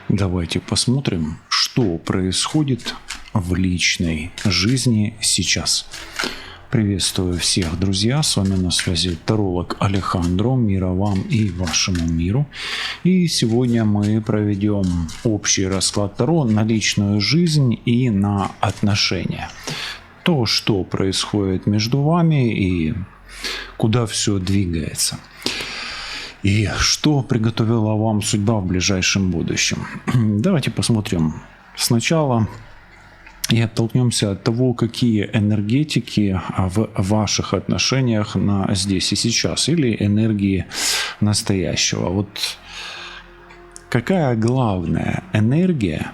Давайте посмотрим, что происходит в личной жизни сейчас. Приветствую всех, друзья, с вами на связи таролог Алехандро, мира вам и вашему миру. И сегодня мы проведем общий расклад Таро на личную жизнь и на отношения. То, что происходит между вами и куда все двигается. И что приготовила вам судьба в ближайшем будущем. Давайте посмотрим сначала и оттолкнемся от того, какие энергетики в ваших отношениях на здесь и сейчас, или энергии настоящего. Вот какая главная энергия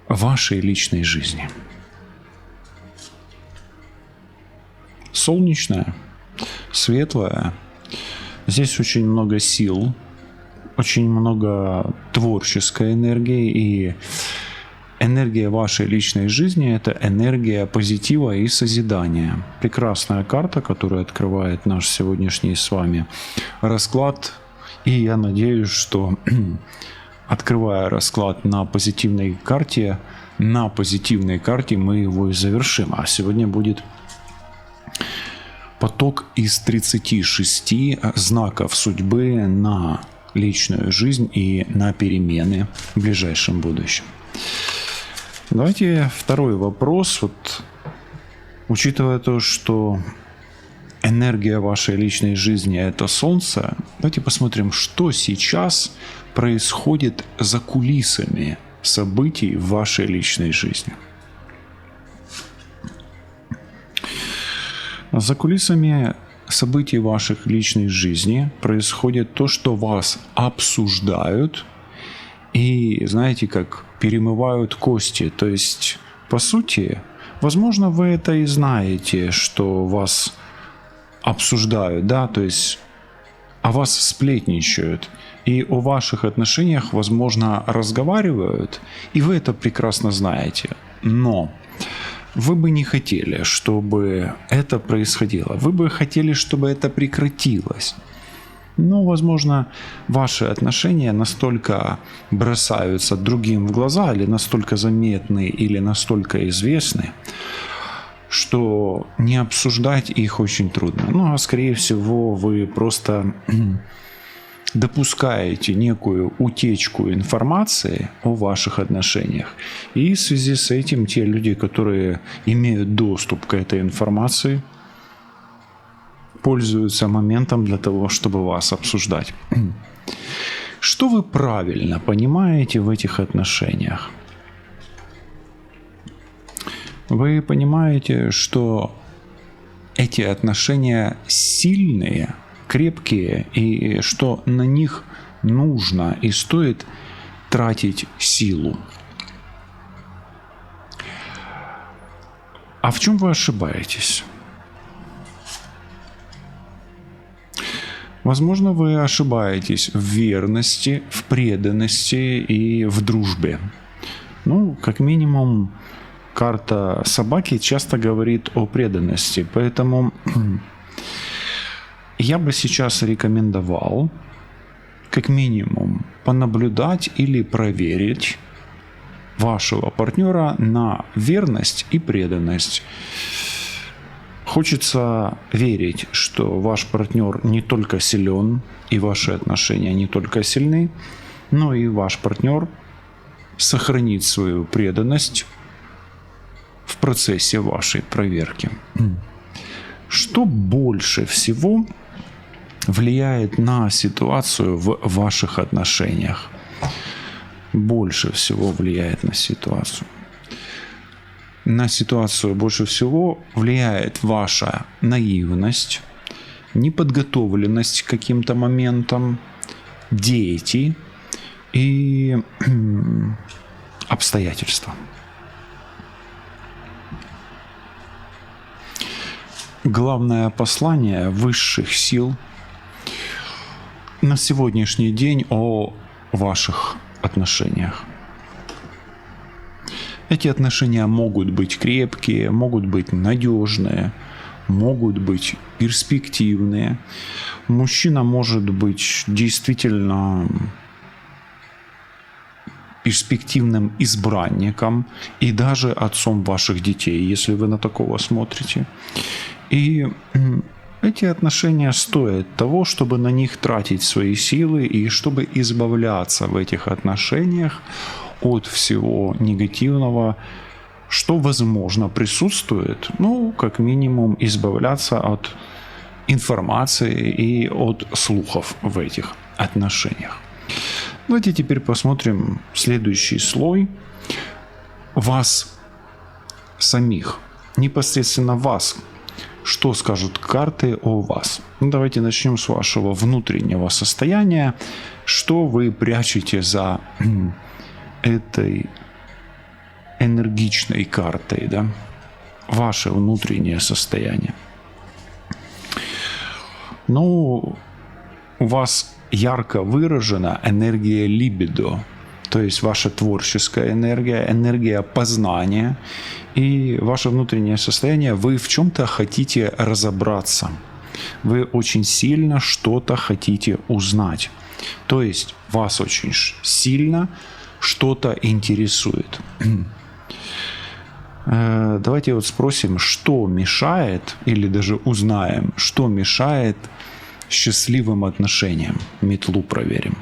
вашей личной жизни? Солнечная, светлая. Здесь очень много сил, очень много творческой энергии, и энергия вашей личной жизни – это энергия позитива и созидания. Прекрасная карта, которая открывает наш сегодняшний с вами расклад. И я надеюсь, что открывая расклад на позитивной карте мы его и завершим. А сегодня будет поток из 36 знаков судьбы на личную жизнь и на перемены в ближайшем будущем. Давайте второй вопрос. Вот, учитывая то, что энергия вашей личной жизни – это Солнце, давайте посмотрим, что сейчас происходит за кулисами событий в вашей личной жизни. За кулисами событий ваших личной жизни происходит то, что вас обсуждают и, знаете, как перемывают кости. То есть, по сути, возможно, вы это и знаете, что вас обсуждают, да, то есть о вас сплетничают. И о ваших отношениях, возможно, разговаривают, и вы это прекрасно знаете. Но вы бы не хотели, чтобы это происходило. Вы бы хотели, чтобы это прекратилось. Но, возможно, ваши отношения настолько бросаются другим в глаза, или настолько заметны, или настолько известны, что не обсуждать их очень трудно. Ну, а скорее всего, вы просто допускаете некую утечку информации о ваших отношениях. И в связи с этим те люди, которые имеют доступ к этой информации, пользуются моментом для того, чтобы вас обсуждать. Что вы правильно понимаете в этих отношениях? Вы понимаете, что эти отношения сильные, крепкие, и что на них нужно и стоит тратить силу. А в чем вы ошибаетесь? Возможно, вы ошибаетесь в верности, в преданности и в дружбе. Ну, как минимум, карта собаки часто говорит о преданности, поэтому я бы сейчас рекомендовал, как минимум, понаблюдать или проверить вашего партнера на верность и преданность. Хочется верить, что ваш партнер не только силен, и ваши отношения не только сильны, но и ваш партнер сохранит свою преданность в процессе вашей проверки. Что больше всего влияет на ситуацию в ваших отношениях? Больше всего влияет на ситуацию. На ситуацию больше всего влияет ваша наивность, неподготовленность к каким-то моментам, дети и обстоятельства. Главное послание высших сил на сегодняшний день о ваших отношениях. Эти отношения могут быть крепкие, могут быть надежные, могут быть перспективные. Мужчина может быть действительно перспективным избранником и даже отцом ваших детей, если вы на такого смотрите. И эти отношения стоят того, чтобы на них тратить свои силы и чтобы избавляться в этих отношениях от всего негативного, что, возможно, присутствует. Ну, как минимум, избавляться от информации и от слухов в этих отношениях. Давайте теперь посмотрим следующий слой. Вас самих, непосредственно вас. Что скажут карты о вас? Ну, давайте начнем с вашего внутреннего состояния. Что вы прячете за этой энергичной картой, да? Ваше внутреннее состояние. Ну, у вас ярко выражена энергия либидо, то есть ваша творческая энергия, энергия познания и ваше внутреннее состояние. Вы в чем-то хотите разобраться, вы очень сильно что-то хотите узнать, то есть вас очень сильно что-то интересует. Давайте вот спросим, что мешает, или даже узнаем, что мешает счастливым отношениям. Метлу проверим.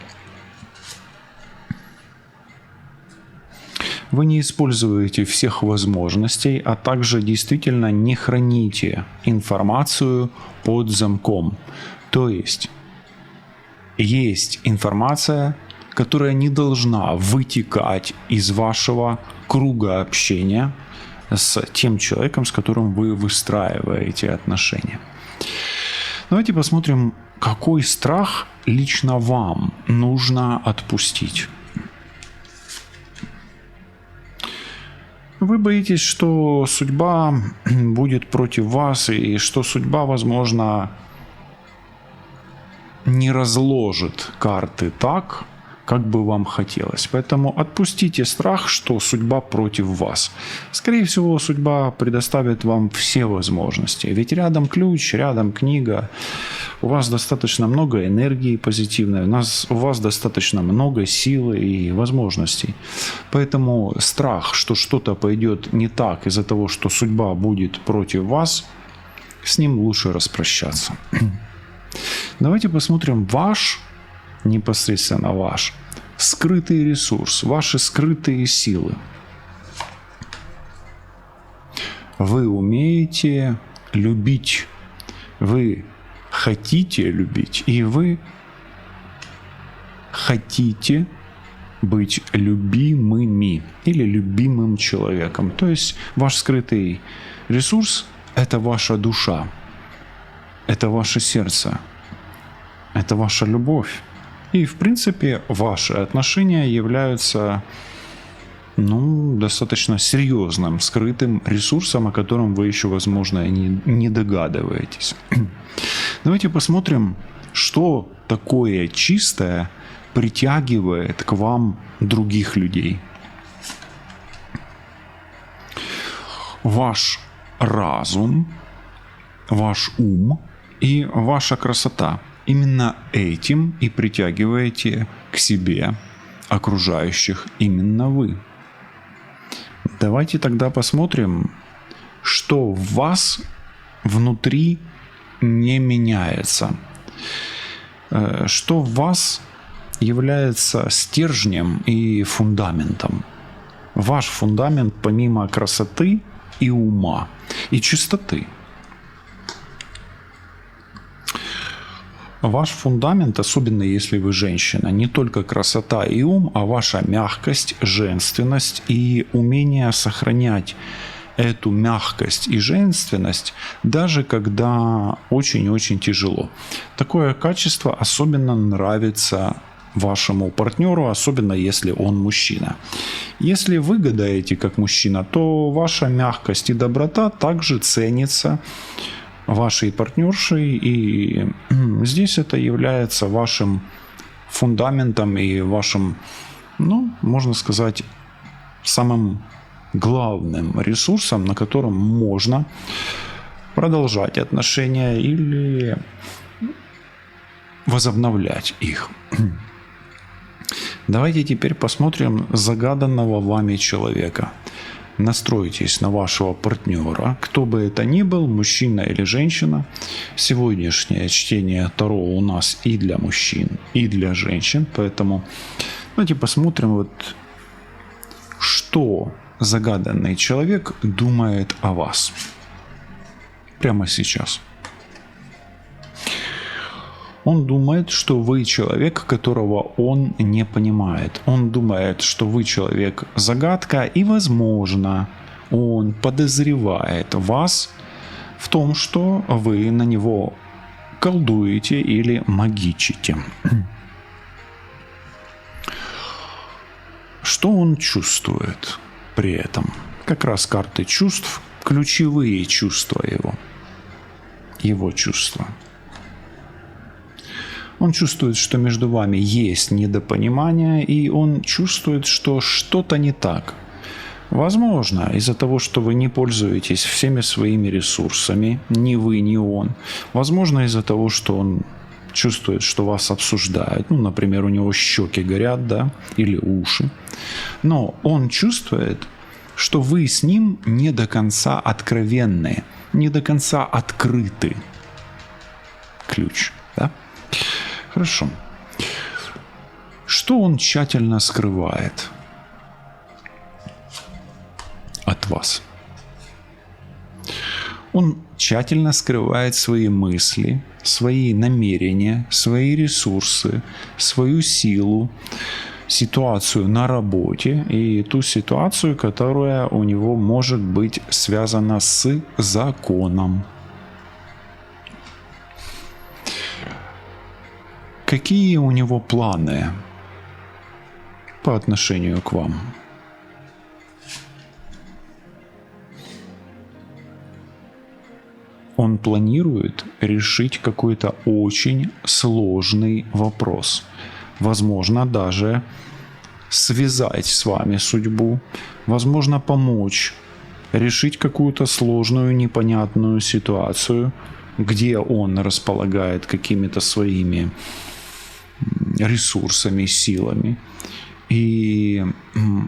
Вы не используете всех возможностей, а также действительно не храните информацию под замком. То есть информация, которая не должна вытекать из вашего круга общения с тем человеком, с которым вы выстраиваете отношения. Давайте посмотрим, какой страх лично вам нужно отпустить. Вы боитесь, что судьба будет против вас, и что судьба, возможно, не разложит карты так, как бы вам хотелось. Поэтому отпустите страх, что судьба против вас. Скорее всего, судьба предоставит вам все возможности. Ведь рядом ключ, рядом книга. У вас достаточно много энергии позитивной, у вас достаточно много силы и возможностей. Поэтому страх, что что-то пойдет не так из-за того, что судьба будет против вас, с ним лучше распрощаться. Давайте посмотрим непосредственно ваш скрытый ресурс, ваши скрытые силы. Вы умеете любить, вы хотите любить, и вы хотите быть любимыми или любимым человеком. То есть ваш скрытый ресурс – это ваша душа, это ваше сердце, это ваша любовь. И, в принципе, ваши отношения являются достаточно серьезным, скрытым ресурсом, о котором вы еще, возможно, не догадываетесь. Давайте посмотрим, что такое чистое притягивает к вам других людей. Ваш разум, ваш ум и ваша красота. Именно этим и притягиваете к себе окружающих именно вы. Давайте тогда посмотрим, что в вас внутри не меняется, что в вас является стержнем и фундаментом. Ваш фундамент помимо красоты и ума, и чистоты. Ваш фундамент, особенно если вы женщина, не только красота и ум, а ваша мягкость, женственность и умение сохранять эту мягкость и женственность, даже когда очень-очень тяжело. Такое качество особенно нравится вашему партнеру, особенно если он мужчина. Если вы гадаете как мужчина, то ваша мягкость и доброта также ценится вашей партнершей, и здесь это является вашим фундаментом и вашим, можно сказать, самым главным ресурсом, на котором можно продолжать отношения или возобновлять их. Давайте теперь посмотрим загаданного вами человека. Настройтесь на вашего партнера, кто бы это ни был, мужчина или женщина. Сегодняшнее чтение Таро у нас и для мужчин, и для женщин, поэтому давайте посмотрим, вот, что загаданный человек думает о вас прямо сейчас. Он думает, что вы человек, которого он не понимает. Он думает, что вы человек-загадка, и, возможно, он подозревает вас в том, что вы на него колдуете или магичите. Что он чувствует при этом? Как раз карты чувств, ключевые чувства его чувства. Он чувствует, что между вами есть недопонимание, и он чувствует, что что-то не так. Возможно, из-за того, что вы не пользуетесь всеми своими ресурсами, ни вы, ни он. Возможно, из-за того, что он чувствует, что вас обсуждают. Ну, например, у него щеки горят, да, или уши. Но он чувствует, что вы с ним не до конца откровенны, не до конца открыты. Ключ, да? Хорошо. Что он тщательно скрывает от вас? Он тщательно скрывает свои мысли, свои намерения, свои ресурсы, свою силу, ситуацию на работе и ту ситуацию, которая у него может быть связана с законом. Какие у него планы по отношению к вам? Он планирует решить какой-то очень сложный вопрос. Возможно, даже связать с вами судьбу. Возможно, помочь решить какую-то сложную, непонятную ситуацию, где он располагает какими-то своими ресурсами, силами. И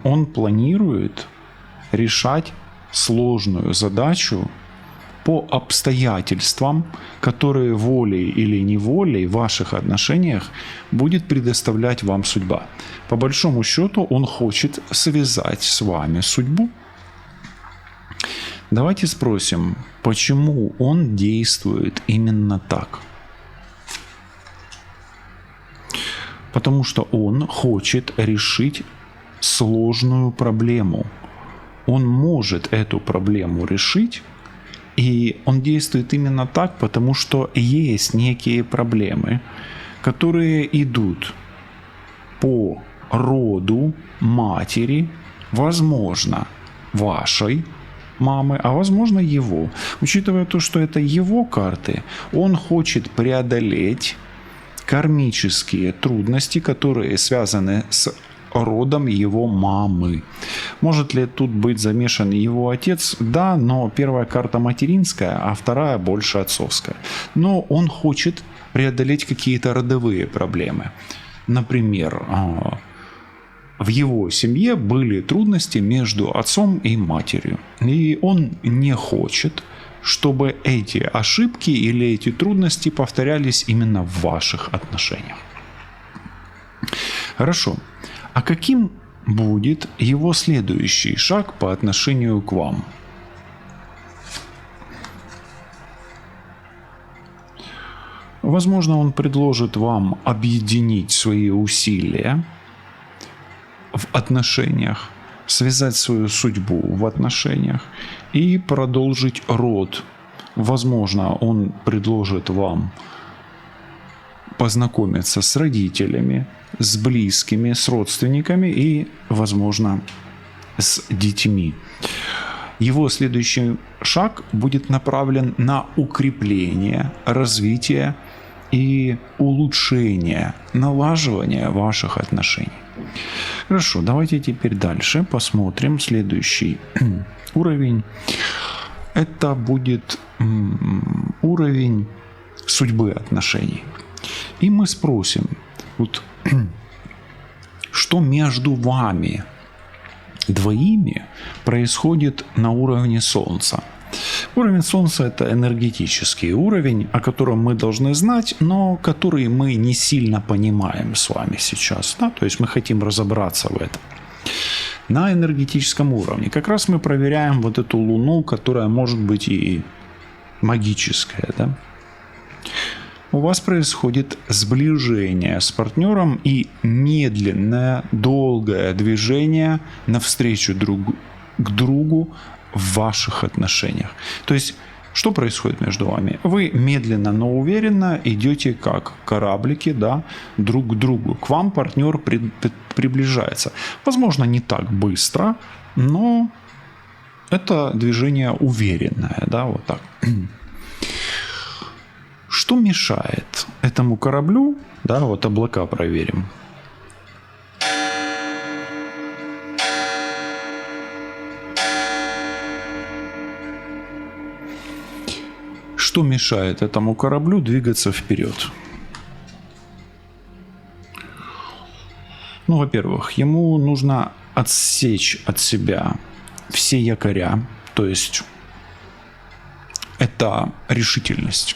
он планирует решать сложную задачу по обстоятельствам, которые волей или неволей в ваших отношениях будет предоставлять вам судьба. По большому счету он хочет связать с вами судьбу. Давайте спросим, почему он действует именно так? Потому что он хочет решить сложную проблему. Он может эту проблему решить, и он действует именно так, потому что есть некие проблемы, которые идут по роду матери, возможно, вашей мамы, а возможно его. Учитывая то, что это его карты, он хочет преодолеть кармические трудности, которые связаны с родом его мамы. Может ли тут быть замешан его отец? Да, но первая карта материнская, а вторая больше отцовская. Но он хочет преодолеть какие-то родовые проблемы. Например, в его семье были трудности между отцом и матерью. И он не хочет, чтобы эти ошибки или эти трудности повторялись именно в ваших отношениях. Хорошо. А каким будет его следующий шаг по отношению к вам? Возможно, он предложит вам объединить свои усилия в отношениях, связать свою судьбу в отношениях и продолжить род. Возможно, он предложит вам познакомиться с родителями, с близкими, с родственниками и, возможно, с детьми. Его следующий шаг будет направлен на укрепление, развитие и улучшение, налаживание ваших отношений. Хорошо, давайте теперь дальше посмотрим следующий уровень. Это будет уровень судьбы отношений. И мы спросим, вот, что между вами двоими происходит на уровне Солнца. Уровень Солнца – это энергетический уровень, о котором мы должны знать, но который мы не сильно понимаем с вами сейчас. Да? То есть мы хотим разобраться в этом. На энергетическом уровне как раз мы проверяем вот эту Луну, которая может быть и магическая. Да? У вас происходит сближение с партнером и медленное, долгое движение навстречу друг к другу в ваших отношениях. То есть, что происходит между вами? Вы медленно, но уверенно идете как кораблики, да, друг к другу. К вам партнер приближается. Возможно, не так быстро, но это движение уверенное, да, вот так. Что мешает этому кораблю, да, вот облака проверим. Что мешает этому кораблю двигаться вперед? Ну, во-первых, ему нужно отсечь от себя все якоря, то есть это решительность.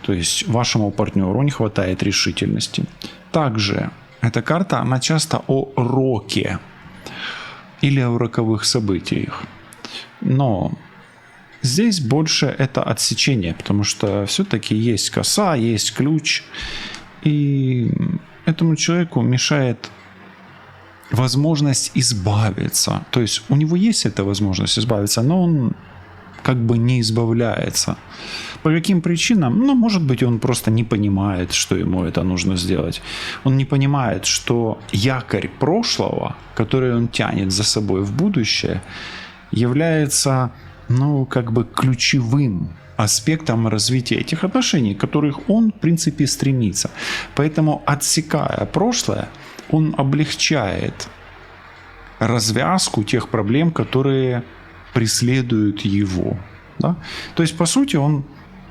То есть вашему партнеру не хватает решительности. Также эта карта, она часто о роке или о роковых событиях. Но здесь больше это отсечение, потому что все-таки есть коса, есть ключ. И этому человеку мешает возможность избавиться. То есть у него есть эта возможность избавиться, но он как бы не избавляется. По каким причинам? Ну, может быть, он просто не понимает, что ему это нужно сделать. Он не понимает, что якорь прошлого, который он тянет за собой в будущее, является, ну, как бы ключевым аспектом развития этих отношений, к которых он, в принципе, стремится. Поэтому, отсекая прошлое, он облегчает развязку тех проблем, которые преследуют его. Да? То есть, по сути, он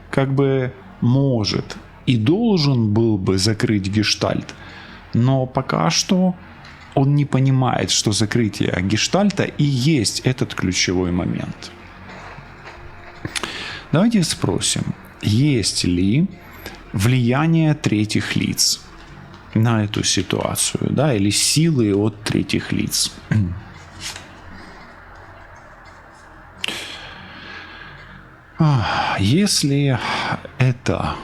как бы может и должен был бы закрыть гештальт, но пока что он не понимает, что закрытие гештальта и есть этот ключевой момент. Давайте спросим, есть ли влияние третьих лиц на эту ситуацию, да, или силы от третьих лиц. Если это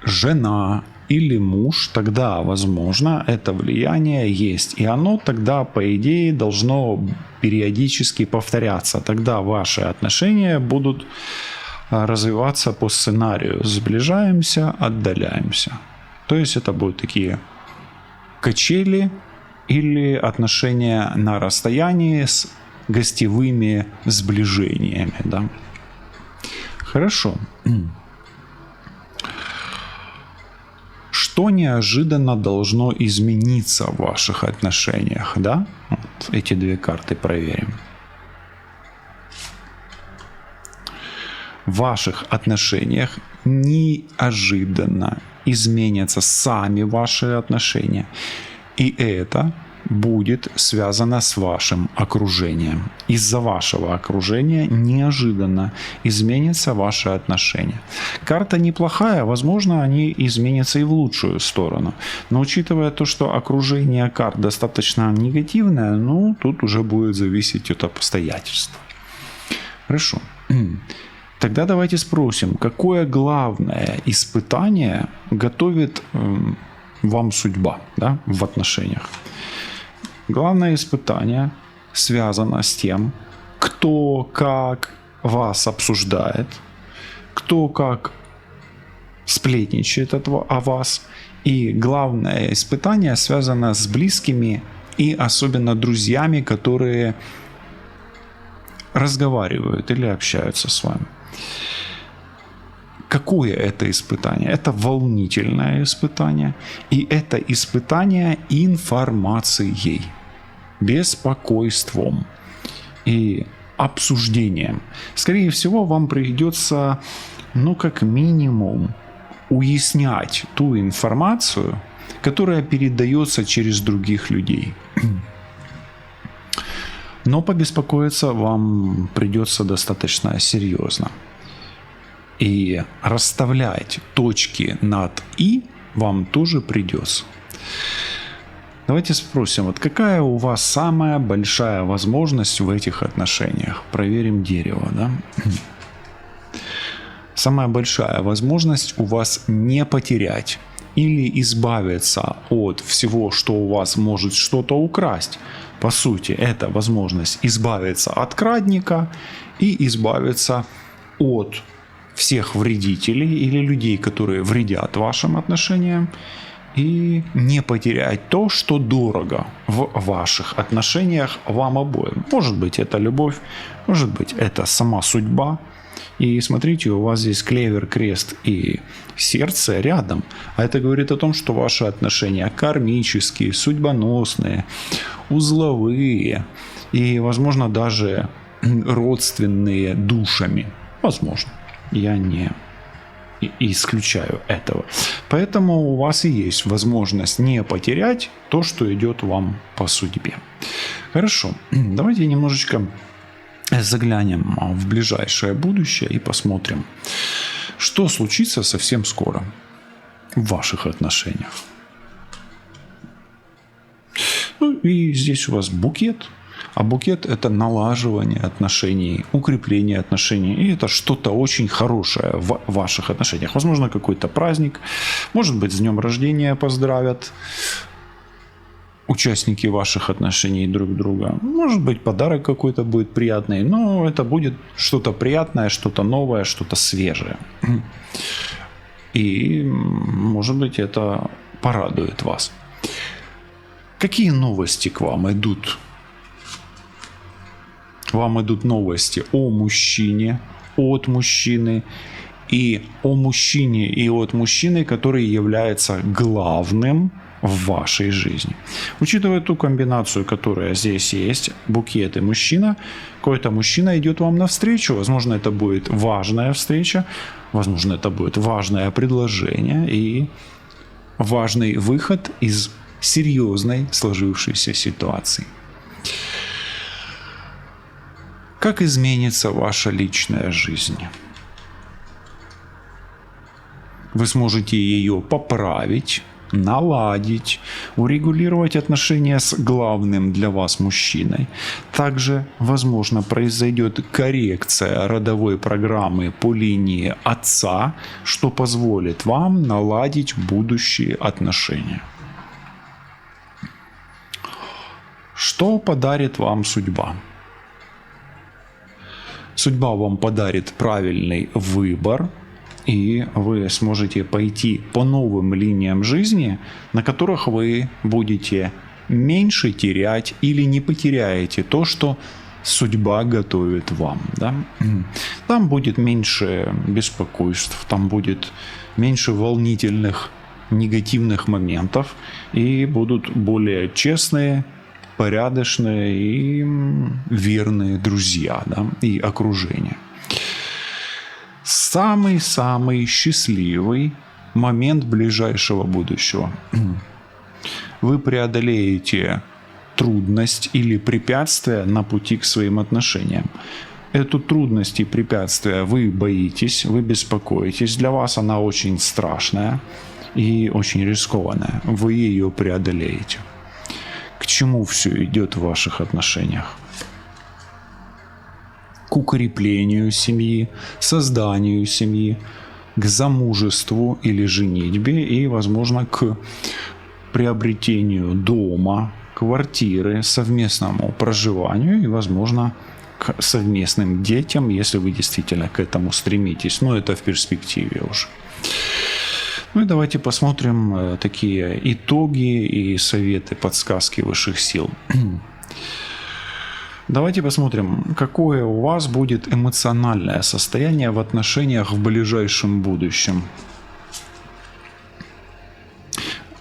жена или муж, тогда, возможно, это влияние есть. И оно тогда, по идее, должно периодически повторяться. Тогда ваши отношения будут развиваться по сценарию «сближаемся, отдаляемся». То есть это будут такие качели или отношения на расстоянии с гостевыми сближениями. Да? Хорошо. Что неожиданно должно измениться в ваших отношениях, да? Вот эти две карты проверим. В ваших отношениях неожиданно изменятся сами ваши отношения. И это будет связано с вашим окружением. Из-за вашего окружения неожиданно изменятся ваши отношения. Карта неплохая, возможно, они изменятся и в лучшую сторону. Но учитывая то, что окружение карт достаточно негативное, ну, тут уже будет зависеть от обстоятельств. Хорошо. Тогда давайте спросим, какое главное испытание готовит вам судьба, да, в отношениях? Главное испытание связано с тем, кто как вас обсуждает, кто как сплетничает о вас. И главное испытание связано с близкими и особенно друзьями, которые разговаривают или общаются с вами. Какое это испытание? Это волнительное испытание. И это испытание информацией, беспокойством и обсуждением. Скорее всего, вам придется, ну, как минимум, уяснять ту информацию, которая передается через других людей. Но побеспокоиться вам придется достаточно серьезно. И расставлять точки над «и» вам тоже придется. Давайте спросим, вот какая у вас самая большая возможность в этих отношениях? Проверим дерево, да? Самая большая возможность у вас не потерять или избавиться от всего, что у вас может что-то украсть. По сути, это возможность избавиться от крадника и избавиться от всех вредителей или людей, которые вредят вашим отношениям, и не потерять то, что дорого в ваших отношениях вам обоим. Может быть, это любовь, может быть, это сама судьба. И смотрите, у вас здесь клевер, крест и сердце рядом. А это говорит о том, что ваши отношения кармические, судьбоносные, узловые и, возможно, даже родственные душами. Возможно. Я не исключаю этого. Поэтому у вас и есть возможность не потерять то, что идет вам по судьбе. Хорошо. Давайте немножечко заглянем в ближайшее будущее и посмотрим, что случится совсем скоро в ваших отношениях. Ну и здесь у вас букет. А букет – это налаживание отношений, укрепление отношений. И это что-то очень хорошее в ваших отношениях. Возможно, какой-то праздник. Может быть, с днем рождения поздравят участники ваших отношений друг друга. Может быть, подарок какой-то будет приятный. Но это будет что-то приятное, что-то новое, что-то свежее. И, может быть, это порадует вас. Какие новости к вам идут? Вам идут новости о мужчине, от мужчины, и о мужчине и от мужчины, который является главным в вашей жизни. Учитывая ту комбинацию, которая здесь есть, букет и мужчина, какой-то мужчина идет вам навстречу. Возможно, это будет важная встреча, возможно, это будет важное предложение и важный выход из серьезной сложившейся ситуации. Как изменится ваша личная жизнь? Вы сможете ее поправить, наладить, урегулировать отношения с главным для вас мужчиной. Также, возможно, произойдет коррекция родовой программы по линии отца, что позволит вам наладить будущие отношения. Что подарит вам судьба? Судьба вам подарит правильный выбор, и вы сможете пойти по новым линиям жизни, на которых вы будете меньше терять или не потеряете то, что судьба готовит вам. Да? Там будет меньше беспокойств, там будет меньше волнительных негативных моментов, и будут более честные, порядочные и верные друзья, да, и окружение. Самый-самый счастливый момент ближайшего будущего. Вы преодолеете трудность или препятствие на пути к своим отношениям. Эту трудность и препятствие вы боитесь, вы беспокоитесь. Для вас она очень страшная и очень рискованная. Вы ее преодолеете. К чему все идет в ваших отношениях? К укреплению семьи, созданию семьи, к замужеству или женитьбе и, возможно, к приобретению дома, квартиры, совместному проживанию и, возможно, к совместным детям, если вы действительно к этому стремитесь. Но это в перспективе уже. Ну и давайте посмотрим такие итоги и советы, подсказки высших сил. Давайте посмотрим, какое у вас будет эмоциональное состояние в отношениях в ближайшем будущем.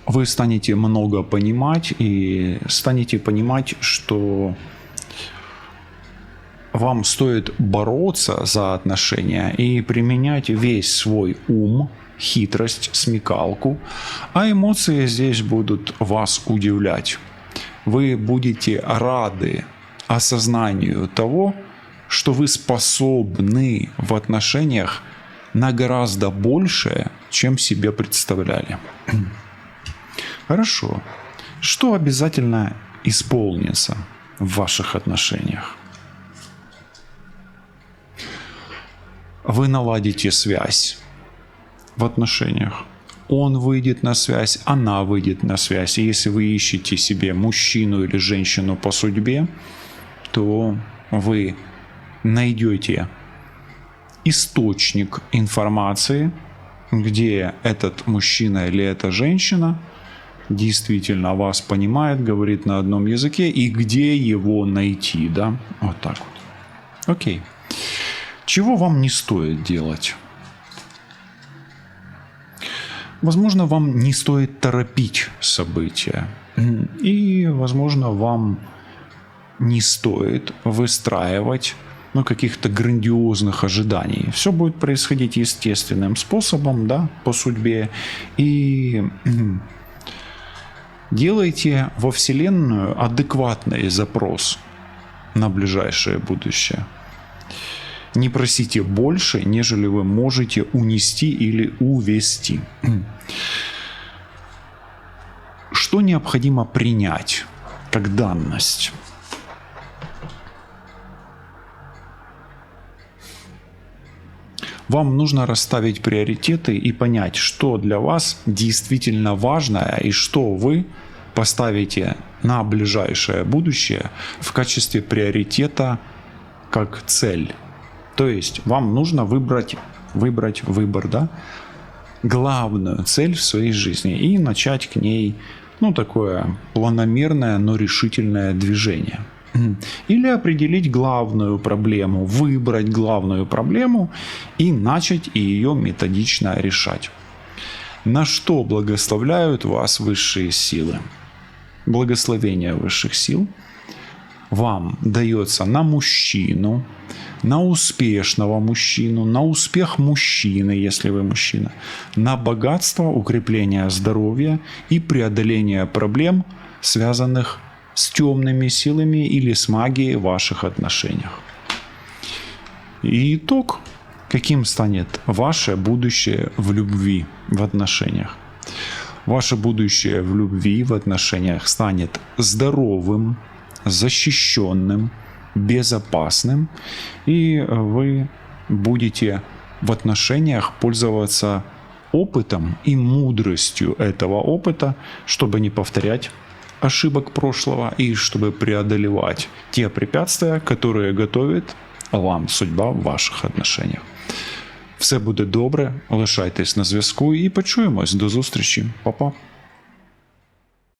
Вы станете много понимать и станете понимать, что вам стоит бороться за отношения и применять весь свой ум, хитрость, смекалку, а эмоции здесь будут вас удивлять. Вы будете рады осознанию того, что вы способны в отношениях на гораздо большее, чем себе представляли. Хорошо. Что обязательно исполнится в ваших отношениях? Вы наладите связь в отношениях. Он выйдет на связь, она выйдет на связь. И если вы ищете себе мужчину или женщину по судьбе, то вы найдете источник информации, где этот мужчина или эта женщина действительно вас понимает, говорит на одном языке, и где его найти, да? Вот так вот. Окей. Чего вам не стоит делать? Возможно, вам не стоит торопить события. И, возможно, вам не стоит выстраивать каких-то грандиозных ожиданий. Все будет происходить естественным способом, да, по судьбе. И делайте во Вселенную адекватный запрос на ближайшее будущее. Не просите больше, нежели вы можете унести или увести. Что необходимо принять как данность? Вам нужно расставить приоритеты и понять, что для вас действительно важное и что вы поставите на ближайшее будущее в качестве приоритета как цель. То есть вам нужно выбрать выбор, да, главную цель в своей жизни и начать к ней, такое планомерное, но решительное движение. Или определить главную проблему, выбрать главную проблему и начать ее методично решать. На что благословляют вас высшие силы? Благословение высших сил вам дается на мужчину, на успешного мужчину, на успех мужчины, если вы мужчина, на богатство, укрепление здоровья и преодоление проблем, связанных с темными силами или с магией в ваших отношениях. И итог, каким станет ваше будущее в любви в отношениях. Ваше будущее в любви в отношениях станет здоровым, защищенным, безопасным, и вы будете в отношениях пользоваться опытом и мудростью этого опыта, чтобы не повторять ошибок прошлого и чтобы преодолевать те препятствия, которые готовит вам судьба в ваших отношениях. Все буде добре, лишайтесь на зв'язку і почуємось. До зустрічі. Па-па.